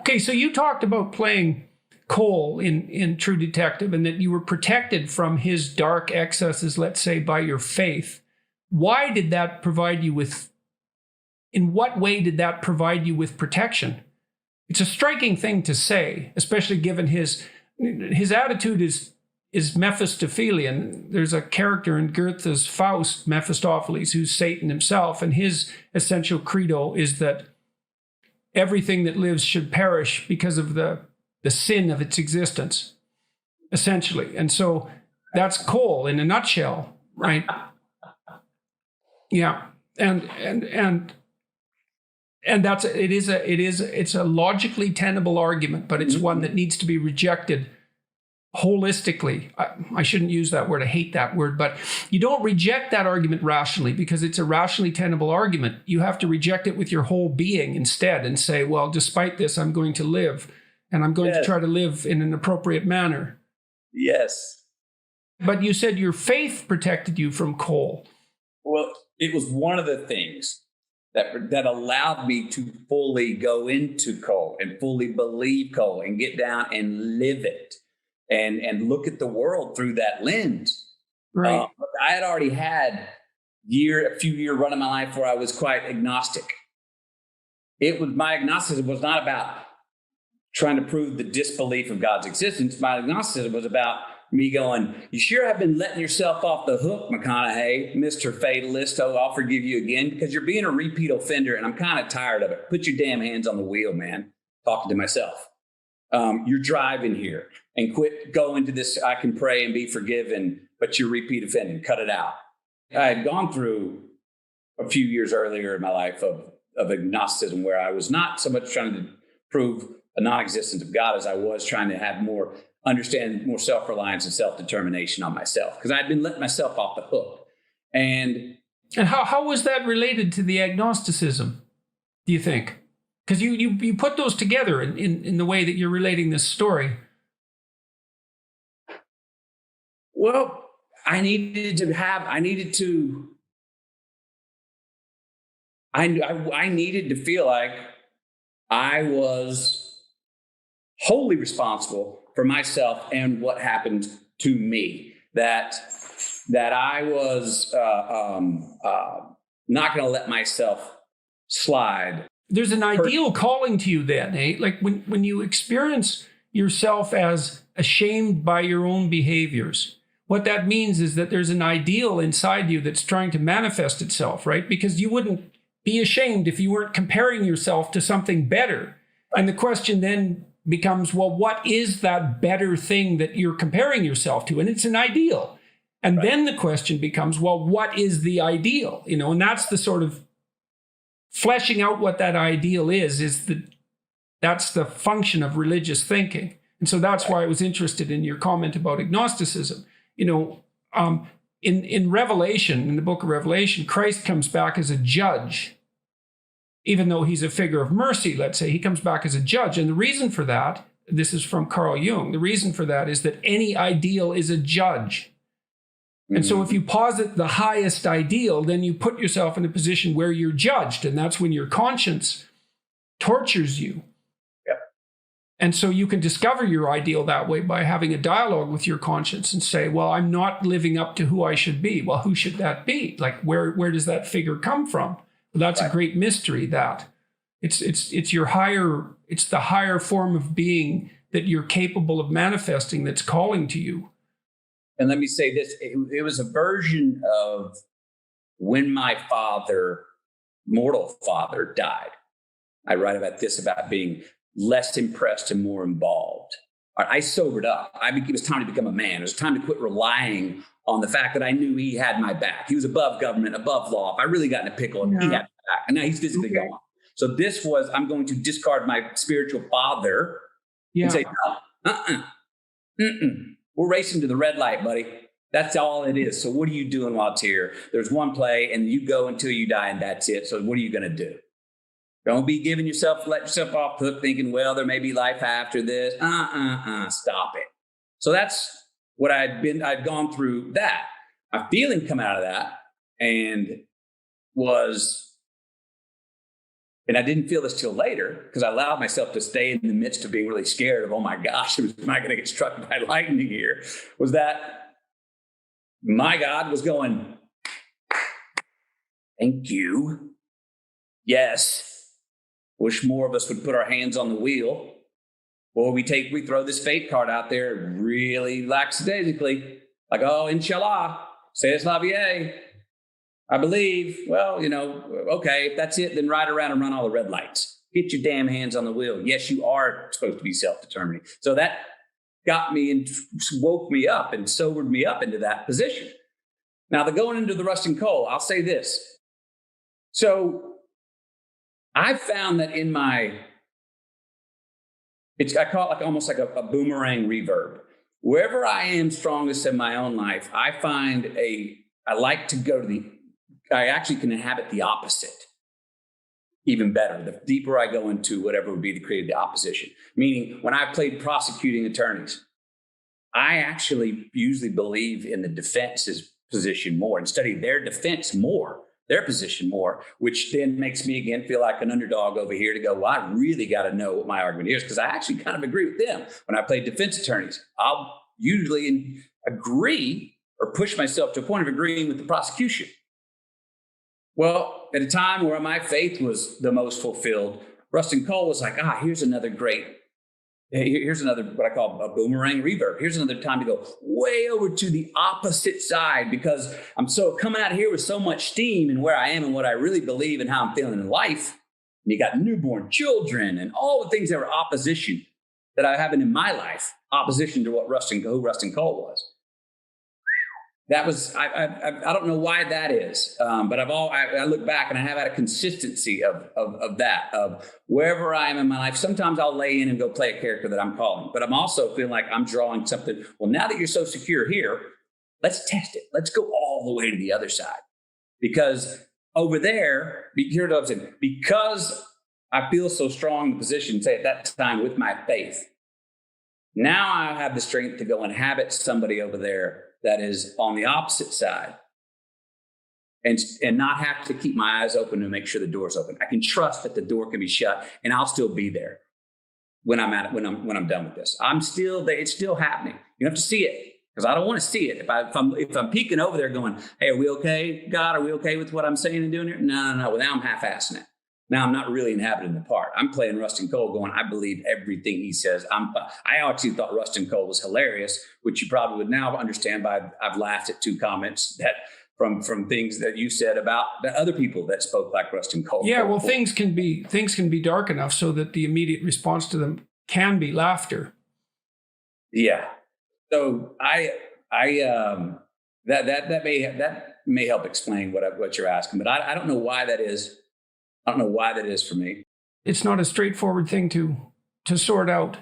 Okay, so you talked about playing Cole in True Detective and that you were protected from his dark excesses, let's say, by your faith. Why did that provide you with, in what way did that provide you with protection? It's a striking thing to say, especially given his attitude is Mephistophelian. There's a character in Goethe's Faust, Mephistopheles, who's Satan himself, and his essential credo is that everything that lives should perish because of the sin of its existence, essentially. And so that's Cole in a nutshell, right? Yeah. And it's a logically tenable argument, but it's one that needs to be rejected holistically. I shouldn't use that word. I hate that word, but you don't reject that argument rationally because it's a rationally tenable argument. You have to reject it with your whole being instead and say, well, despite this, I'm going to live, and I'm going to try to live in an appropriate manner. Yes. But you said your faith protected you from Cole. Well, it was one of the things that allowed me to fully go into Cole and fully believe Cole and get down and live it. And look at the world through that lens. Right. I had already had a few year run of my life where I was quite agnostic. My agnosticism was not about trying to prove the disbelief of God's existence. My agnosticism was about me going, you sure have been letting yourself off the hook, McConaughey, Mr. Fatalist. Oh, I'll forgive you again because you're being a repeat offender and I'm kind of tired of it. Put your damn hands on the wheel, man. Talking to myself. You're driving here and quit going to this. I can pray and be forgiven, but you're repeat offending. Cut it out. I had gone through a few years earlier in my life of agnosticism where I was not so much trying to prove a non-existence of God as I was trying to have more self-reliance and self-determination on myself because I'd been letting myself off the hook. And how was that related to the agnosticism, do you think? Because you put those together in the way that you're relating this story. Well, I needed to feel like I was wholly responsible for myself and what happened to me. That I was not going to let myself slide. There's an ideal calling to you then, eh? Like when you experience yourself as ashamed by your own behaviors, what that means is that there's an ideal inside you that's trying to manifest itself, right? Because you wouldn't be ashamed if you weren't comparing yourself to something better. And the question then becomes, well, what is that better thing that you're comparing yourself to? And it's an ideal. And then the question becomes, well, what is the ideal? And that's the sort of fleshing out what that ideal that's the function of religious thinking. And so that's why I was interested in your comment about agnosticism. In Revelation, in the book of Revelation, Christ comes back as a judge. Even though he's a figure of mercy, let's say, he comes back as a judge. And the reason for that, this is from Carl Jung, the reason for that is that any ideal is a judge. And so if you posit the highest ideal, then you put yourself in a position where you're judged. And that's when your conscience tortures you. Yep. And so you can discover your ideal that way by having a dialogue with your conscience and say, well, I'm not living up to who I should be. Well, who should that be? Like, where does that figure come from? Well, that's a great mystery, that it's the higher form of being that you're capable of manifesting that's calling to you. And let me say this, it was a version of when my mortal father died. I write about this, about being less impressed and more involved. I sobered up. It was time to become a man. It was time to quit relying on the fact that I knew he had my back. He was above government, above law. If I really got in a pickle, he had my back. And now he's physically gone. So this was, I'm going to discard my spiritual father and say, no, we're racing to the red light, buddy. That's all it is. So what are you doing while it's here? There's one play and you go until you die and that's it. So what are you going to do? Don't be let yourself off the hook thinking, well, there may be life after this. Stop it. So that's what I'd gone through that. My feeling come out of that and was and I didn't feel this till later because I allowed myself to stay in the midst of being really scared of, oh my gosh, am I going to get struck by lightning here? Was that my God was going, thank you. Yes. Wish more of us would put our hands on the wheel. Or we throw this faith card out there really lackadaisically, like, oh, inshallah, say Slavier. I believe, well, okay, if that's it, then ride around and run all the red lights. Get your damn hands on the wheel. Yes, you are supposed to be self-determining. So that got me and woke me up and sobered me up into that position. Now, the going into the rusting coal, I'll say this. So I've found that I call it like almost like a boomerang reverb. Wherever I am strongest in my own life, I find I like to go to I actually can inhabit the opposite even better. The deeper I go into whatever would be to create the opposition. Meaning, when I've played prosecuting attorneys, I actually usually believe in the defense's position more and study their defense more, their position more, which then makes me again feel like an underdog over here to go, well, I really got to know what my argument is, because I actually kind of agree with them. When I play defense attorneys, I'll usually agree or push myself to a point of agreeing with the prosecution. Well, at a time where my faith was the most fulfilled, Rustin Cole was like, here's another what I call a boomerang reverb. Here's another time to go way over to the opposite side, because I'm so coming out of here with so much steam and where I am and what I really believe and how I'm feeling in life. And you got newborn children and all the things that were opposition that I have in my life, opposition to what who Rustin Cole was. That was, I don't know why that is, but I look back and I have had a consistency of that, of wherever I am in my life. Sometimes I'll lay in and go play a character that I'm calling, but I'm also feeling like I'm drawing something. Well, now that you're so secure here, let's test it. Let's go all the way to the other side, because over there, here's what I'm saying, because I feel so strong in the position, say at that time with my faith, now I have the strength to go inhabit somebody over there that is on the opposite side, and not have to keep my eyes open to make sure the door's open. I can trust that the door can be shut, and I'll still be there when I'm done with this. I'm still there. It's still happening. You don't have to see it, because I don't want to see it. If I'm peeking over there going, hey, are we okay, God? Are we okay with what I'm saying and doing here? No. Well, now I'm half-assing it. Now I'm not really inhabiting the part. I'm playing Rustin Cole going, I believe everything he says. I actually thought Rustin Cole was hilarious, which you probably would now understand by I've laughed at 2 comments that from things that you said about the other people that spoke like Rustin Cole. Yeah, well, things can be dark enough so that the immediate response to them can be laughter. Yeah. So that may help explain what you're asking, but I don't know why that is. I don't know why that is for me. It's not a straightforward thing to sort out.